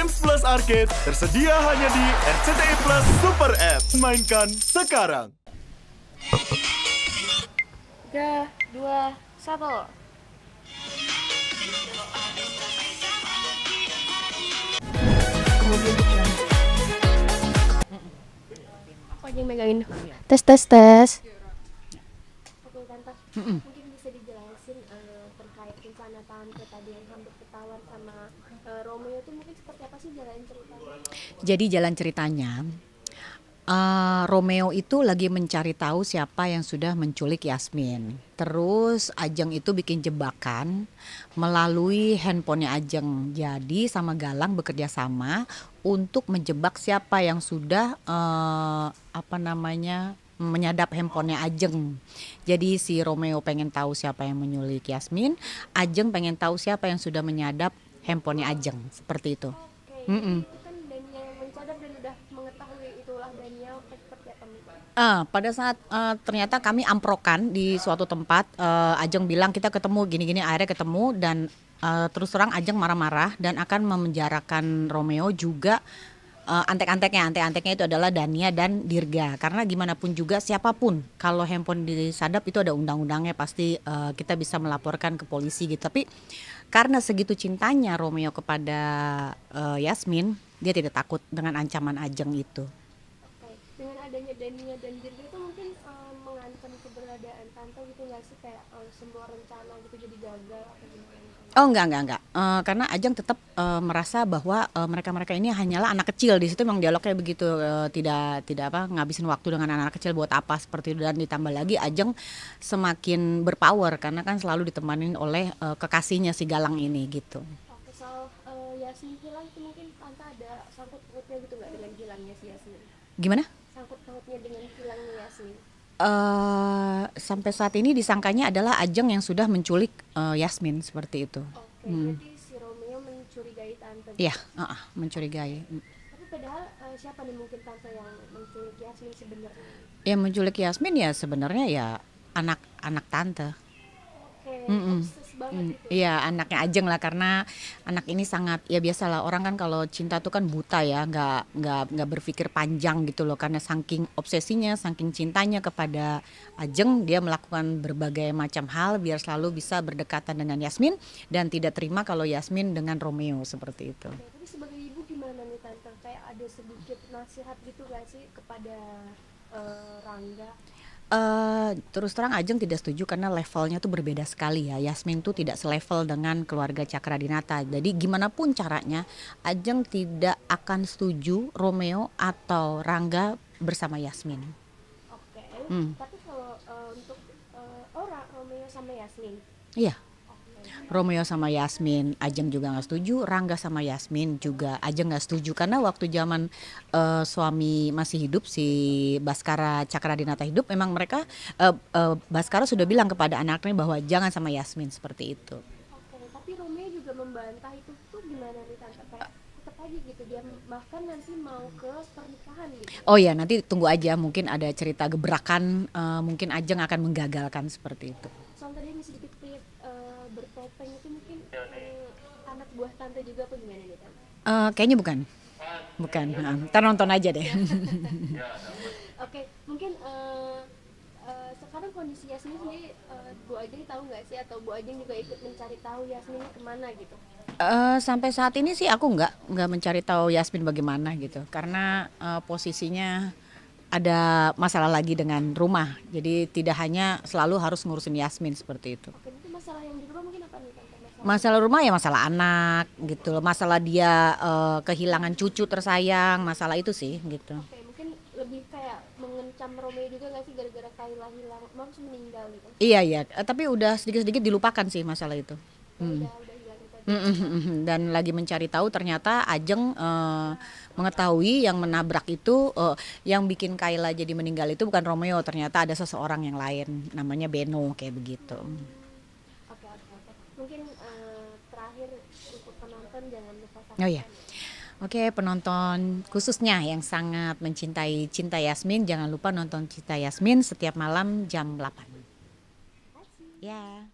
Games Plus Arcade tersedia hanya di RCTI Plus Super App. Mainkan sekarang. 3, 2, 1. Aku aja yang megangin. Tes. Oke, Tante. Mungkin bisa dijelasin terkait rencana Tante tadi yang hampir ketahuan sama Romeo itu mungkin seperti apa sih jalan ceritanya? Jadi jalan ceritanya, Romeo itu lagi mencari tahu siapa yang sudah menculik Yasmin. Terus Ajeng itu bikin jebakan melalui handphonenya Ajeng. Jadi sama Galang bekerja sama untuk menjebak siapa yang sudah menyadap handphonenya Ajeng. Jadi si Romeo pengen tahu siapa yang menyulik Yasmin, Ajeng pengen tahu siapa yang sudah menyadap handphonenya Ajeng. Seperti itu. Oke, jadi itu kan Daniel yang mencadap dan udah mengetahui itulah Daniel seperti apa nih? Pada saat ternyata kami amprokan di suatu tempat, Ajeng bilang kita ketemu gini-gini, akhirnya ketemu dan terus terang Ajeng marah-marah dan akan memenjarakan Romeo juga. Antek-anteknya itu adalah Dania dan Dirga, karena gimana pun juga siapapun kalau handphone disadap itu ada undang-undangnya, pasti kita bisa melaporkan ke polisi gitu. Tapi karena segitu cintanya Romeo kepada Yasmin, dia tidak takut dengan ancaman Ajeng itu. Oke, dengan adanya Dania dan Dirga itu mungkin mengancam keberadaan Tante gitu nggak sih, kayak semua rencana gitu jadi gagal atau gimana? Oh enggak. Karena Ajeng tetap merasa bahwa mereka-mereka ini hanyalah anak kecil. Di situ memang dialognya begitu, tidak ngabisin waktu dengan anak kecil buat apa seperti itu. Dan ditambah lagi Ajeng semakin berpower karena kan selalu ditemanin oleh kekasihnya si Galang ini gitu. Oke, soal Yasmin hilang itu mungkin Tante ada sangkut pautnya gitu nggak dengan hilangnya si Yasmin? Gimana? Sangkut pautnya dengan hilangnya Yasmin? Sampai saat ini disangkanya adalah Ajeng yang sudah menculik Yasmin seperti itu. Oke, berarti si Romeo mencurigai Tante. Iya, mencurigai. Tapi padahal siapa nih mungkin Tante yang menculik Yasmin sebenarnya? Yang menculik Yasmin ya sebenarnya ya anak tante. Oke, Mm-mm. obses banget gitu. Iya, anaknya Ajeng lah, karena anak ini sangat, ya biasalah orang kan kalau cinta tuh kan buta ya, nggak berpikir panjang gitu loh, karena saking obsesinya, saking cintanya kepada Ajeng, dia melakukan berbagai macam hal biar selalu bisa berdekatan dengan Yasmin dan tidak terima kalau Yasmin dengan Romeo seperti itu. Oke, tapi sebagai ibu gimana nih Tante? Kayak ada sedikit nasihat gitu gak sih kepada Rangga? Terus terang Ajeng tidak setuju karena levelnya tuh berbeda sekali ya. Yasmin tuh tidak selevel dengan keluarga Cakradinata. Jadi gimana pun caranya Ajeng tidak akan setuju Romeo atau Rangga bersama Yasmin. Oke, Hmm. tapi kalau untuk orang Romeo sama Yasmin, Iya, oke, Romeo sama Yasmin, Ajeng juga nggak setuju. Rangga sama Yasmin juga Ajeng nggak setuju karena waktu zaman suami masih hidup, si Baskara Cakradinata hidup, memang mereka Baskara sudah bilang kepada anaknya bahwa jangan sama Yasmin seperti itu. oke. Tapi Romeo juga membantah itu tuh gimana nih Tante? Kayak tetap aja gitu dia bahkan nanti mau ke pernikahan gitu. Oh ya, nanti tunggu aja, mungkin ada cerita gebrakan, mungkin Ajeng akan menggagalkan seperti itu. Soal tadi yang sedikit lihat bertopeng itu mungkin anak buah Tante juga apa gimana nih Tante? Kayaknya bukan. Ntar nonton aja deh. Oke, mungkin sekarang kondisi Yasmin sendiri Bu Ajeng tahu nggak sih, atau Bu Ajeng juga ikut mencari tahu Yasmin kemana gitu? Sampai saat ini sih aku nggak mencari tahu Yasmin bagaimana gitu, karena posisinya ada masalah lagi dengan rumah, jadi tidak hanya selalu harus ngurusin Yasmin seperti itu. Oke, itu masalah yang di rumah mungkin apa nih Tante? Masalah rumah ya masalah anak gitu loh, masalah dia kehilangan cucu tersayang, masalah itu sih gitu. Oke, mungkin lebih kayak mengencam Romeo juga nggak sih gara-gara Kayla hilang, maksud meninggal gitu? Iya, tapi udah sedikit-sedikit dilupakan sih masalah itu. Udah hilang tadi. Dan lagi mencari tahu, ternyata Ajeng mengetahui yang menabrak itu, yang bikin Kayla jadi meninggal itu bukan Romeo, ternyata ada seseorang yang lain namanya Beno kayak begitu. Oke. Mungkin terakhir untuk penonton jangan lupa Oh ya. saksikan. Oke, penonton khususnya yang sangat mencintai Cinta Yasmin, jangan lupa nonton Cinta Yasmin setiap malam jam 8. Ya.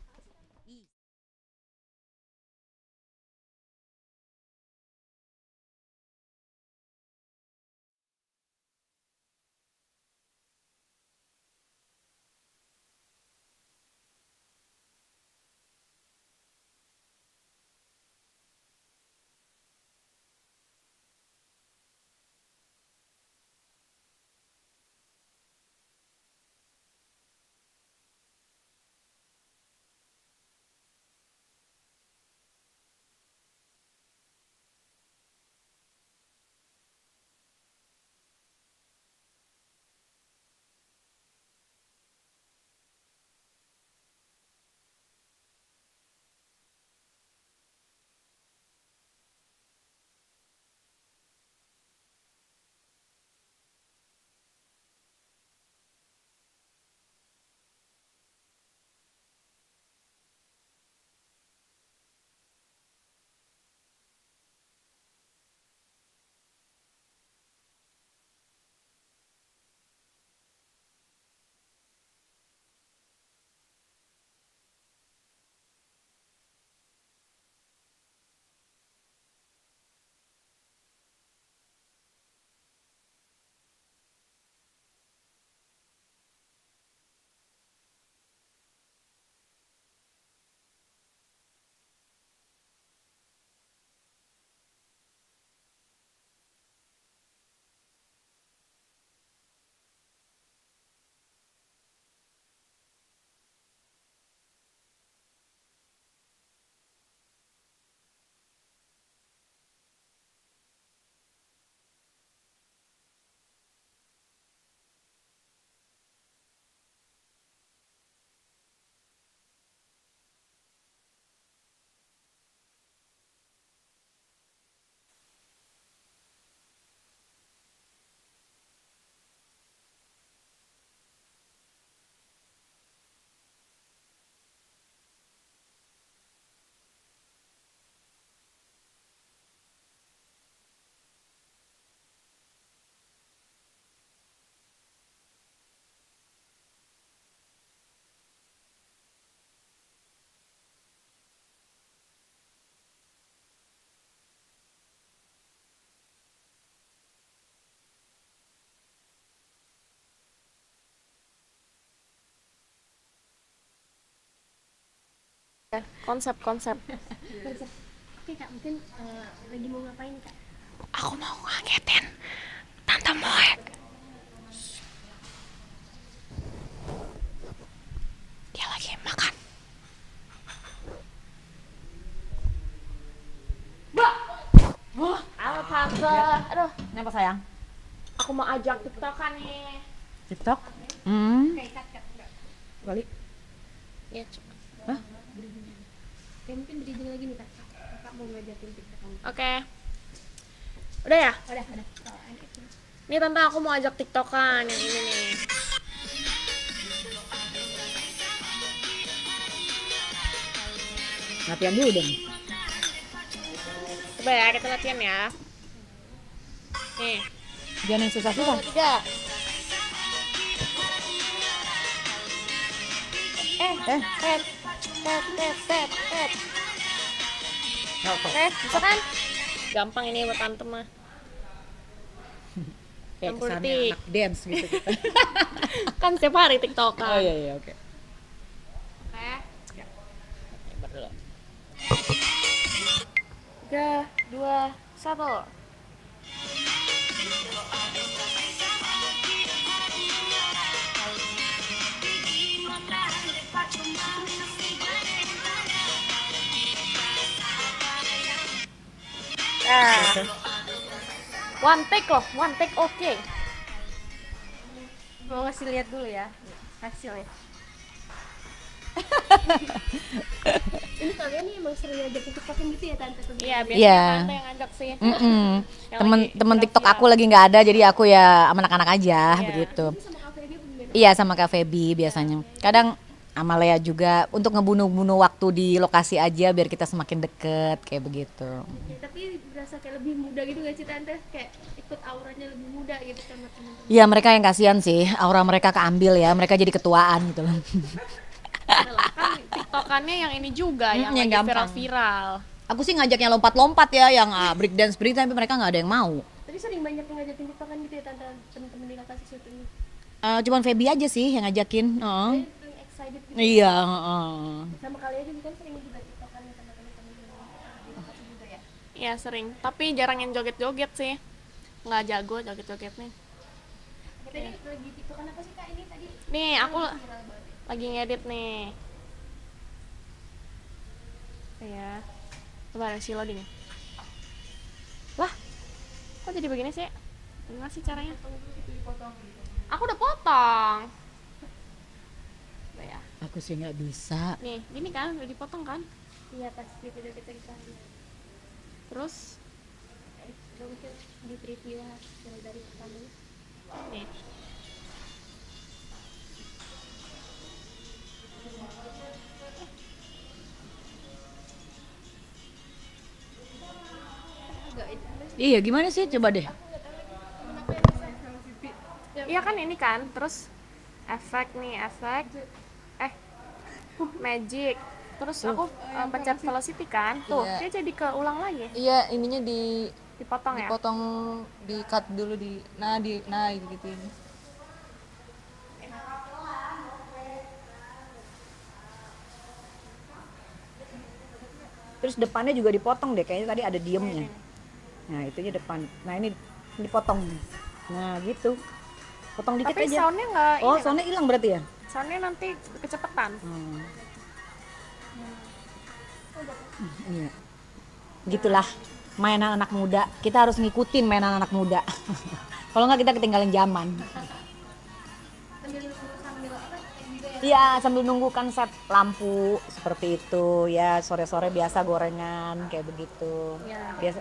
Konsep. Oke kak, mungkin lagi mau ngapain nih kak? Aku mau ngagetin Tante Moe. Dia lagi makan. Halo Tante. Aduh, Kenapa sayang? aku mau ajak tiktokan nih. TikTok? Oke kak, Kali. Ya, oke mungkin bridging lagi nih kak. Kakak mau ngajakin tiktokan. oke. Udah ya? Udah. Nih Tante, aku mau ajak tiktokan yang ini nih. Latihan dulu dong. Coba ya, kita latihan ya. Nih, Jangan yang susah-susah. 2, 3. Tet. Oke, bisa kan? Gampang ini buat Tante mah. Kayak Campur kesannya tik. anak dance gitu. Kan setiap hari tiktokan. Oh iya oke. Oke. Hebat dulu. 3, 2, 1. One take loh, one take oke. Mau ngasih lihat dulu ya hasilnya. Ini kalian nih emang sering ngajakin tiktokin gitu ya tante? Iya, biasanya Iya. Tante yang ngajak sih. Yang Temen lagi TikTok viral-viral. aku lagi nggak ada, jadi aku ya sama anak-anak aja begitu. Ini sama kafe dia gimana? Iya sama Kak Feby biasanya. Kadang sama Lea juga untuk ngebunuh-bunuh waktu di lokasi aja biar kita semakin deket kayak begitu. Ya, tapi berasa kayak lebih muda gitu gak sih tante? Kayak ikut auranya lebih muda gitu sama teman-teman. Iya mereka yang kasihan sih, aura mereka keambil ya, mereka jadi ketuaan gitu loh. Kan tiktokannya yang ini juga, yang yang lagi gampang. viral-viral. Aku sih ngajaknya lompat-lompat ya, yang breakdance tapi mereka nggak ada yang mau. Tapi sering banyak yang ngajakin tiktokan gitu ya tante, teman-teman di lokasi syuting. Cuman Feby aja sih yang ngajakin. Saya yang excited gitu. Iya. Sama kalian juga kan sering juga tiktokan sama teman-teman di lokasi juga ya. Iya sering, tapi jarang yang joget-joget sih. Nggak jago joget-jogetnya. Kita ini lagi tiktokan apa sih kak ini tadi? Nih, aku Viral banget. lagi ngedit nih. Ya, coba ada si loading. Lah, kok jadi begini sih? Gimana sih caranya? Aku udah potong. Udah ya. Aku sih nggak bisa. Nih, gini kan, udah dipotong kan? Iya pas di video kita dikasih. Terus, Mungkin di preview hasil dari pertama. nih. Iya gimana sih coba deh. Iya kan ini kan, terus efek nih, efek. Magic. Terus aku pencet velocity kan, tuh Iya. dia jadi keulang lagi, Iya, ininya dipotong ya. dipotong, di cut dulu nah gituin. Terus depannya juga dipotong deh, kayaknya tadi ada diemnya. Nah itunya depan. Nah ini dipotong. Nah gitu. Potong dikit Tapi aja. soundnya nggak, Oh ini soundnya hilang berarti ya? kan, soundnya nanti kecepatan. Iya. Gitulah mainan anak muda. Kita harus ngikutin mainan anak muda. Kalau nggak kita ketinggalan zaman. Sambil apa juga ya? Iya sambil nunggu kan set lampu seperti itu ya, sore-sore biasa gorengan kayak begitu. Biasa.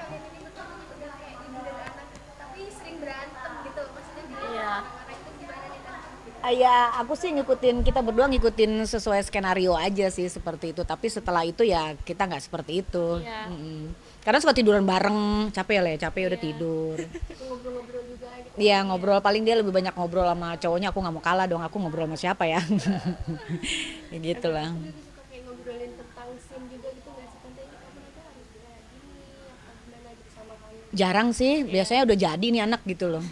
Tapi sering berantem gitu maksudnya di Iya. karena itu gimana nih tante? Ya aku sih ngikutin, kita berdua ngikutin sesuai skenario aja sih seperti itu. Tapi setelah itu ya kita nggak seperti itu. Iya. Karena suka tiduran bareng, capek lah ya, capek udah tidur. Ngobrol-ngobrol juga gitu. Iya ngobrol, paling dia lebih banyak ngobrol sama cowoknya, aku nggak mau kalah dong, aku ngobrol sama siapa ya. Ya gitu lah. Dia suka kayak ngobrolin tentang scene juga gitu nggak sih tante? Ini kamu nanti harus gini apa gimana gitu sama kamu? Jarang sih, biasanya udah jadi nih anak gitu loh.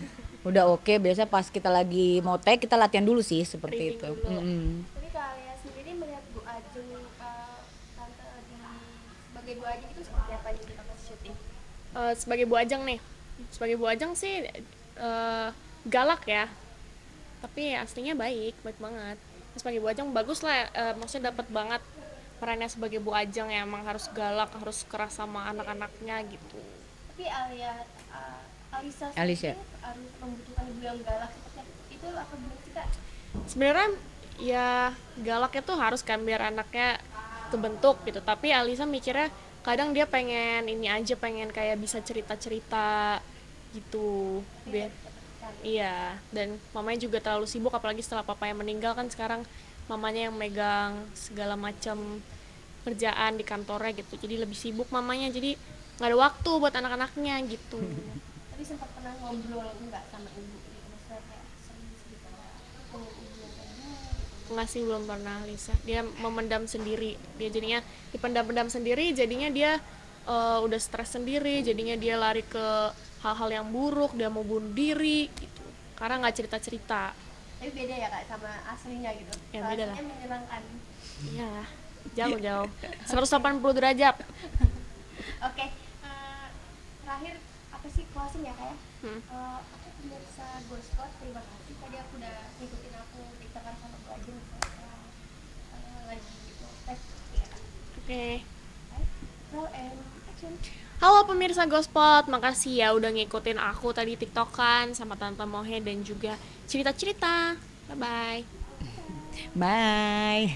Udah oke, biasanya pas kita lagi mau take kita latihan dulu sih seperti itu. Briefing dulu. Mm-mm. Tapi kalian sendiri melihat Bu Ajeng tante Sebagai Bu Ajeng nih, sebagai Bu Ajeng sih galak ya, tapi aslinya baik banget. Sebagai Bu Ajeng bagus lah, maksudnya dapat banget perannya sebagai Bu Ajeng ya, emang harus galak, harus keras sama anak-anaknya gitu. Tapi Alisa Alicia. sendiri harus membutuhkan ibu yang galak seperti itu apa benar sih Kak? Sebenarnya ya galaknya tuh harus kan biar anaknya kebentuk gitu, tapi Alisa mikirnya kadang dia pengen ini aja, pengen kayak bisa cerita-cerita gitu biar iya. Dan mamanya juga terlalu sibuk, apalagi setelah papanya meninggal kan sekarang mamanya yang megang segala macam kerjaan di kantornya gitu, jadi lebih sibuk mamanya, jadi nggak ada waktu buat anak-anaknya gitu. Tapi sempat pernah ngobrol enggak sama ibu gitu, maksudnya kayak serius gitu pengen ibu yang kayak gini gitu. Nggak sih, belum pernah Lisa, dia memendam sendiri, dia jadinya dipendam-pendam sendiri, jadinya dia udah stres sendiri, jadinya dia lari ke hal-hal yang buruk, dia mau bunuh diri gitu karena nggak cerita-cerita. Tapi beda ya Kak sama aslinya gitu. Ya, Kalau beda lah. aslinya menyenangkan. Iya, jauh 180 derajat. Oke, terakhir apa sih closing ya Kak ya? Aku pemirsa Gospot, terima kasih tadi aku udah ngikutin aku dikatakan sama Bu Ajeng lagi gitu tes ya Kak. Oke. Roll and action. Halo pemirsa Gospot, makasih ya udah ngikutin aku tadi TikTokan sama Tante Mohe dan juga cerita-cerita. Bye-bye. Bye.